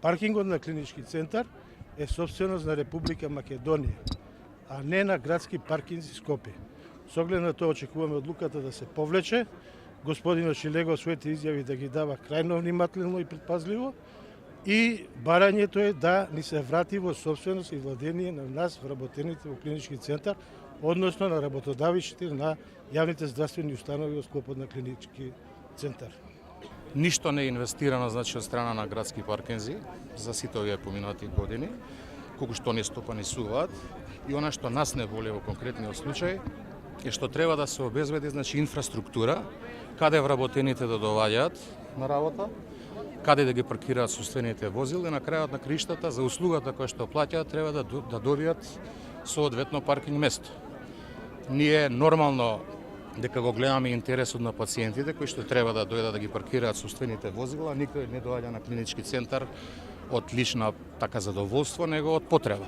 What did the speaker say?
Паркингот на клинички центар е собственост на Република Македонија, а не на градски паркинзи Скопје. Со оглед на тоа очекуваме одлуката да се повлече. Господинот Шилего своите изјави да ги дава крајно внимателно и предпазливо и барањето е да ни се врати во собственост и владение на нас вработените во клинички центар, односно на работодавците на јавните здравствени установи во склопот на клинички центар. Ништо не е инвестирано значи од страна на градски паркинзи за сите овие поминати години, колку што не стопанисуваат, и она што нас не воли во конкретниот случај е што треба да се обезбеди значи инфраструктура каде вработените да доаѓаат на работа, каде да ги паркираат собствените возила и на крајот на криштата за услугата која што плаќаат треба да добијат соодветно паркинг место. Ние нормално дека го гледаме интересот на пациентите кои што треба да дојдат да ги паркираат собствените возила, никој не доаѓа на клинички центар од лична задоволство, него од потреба.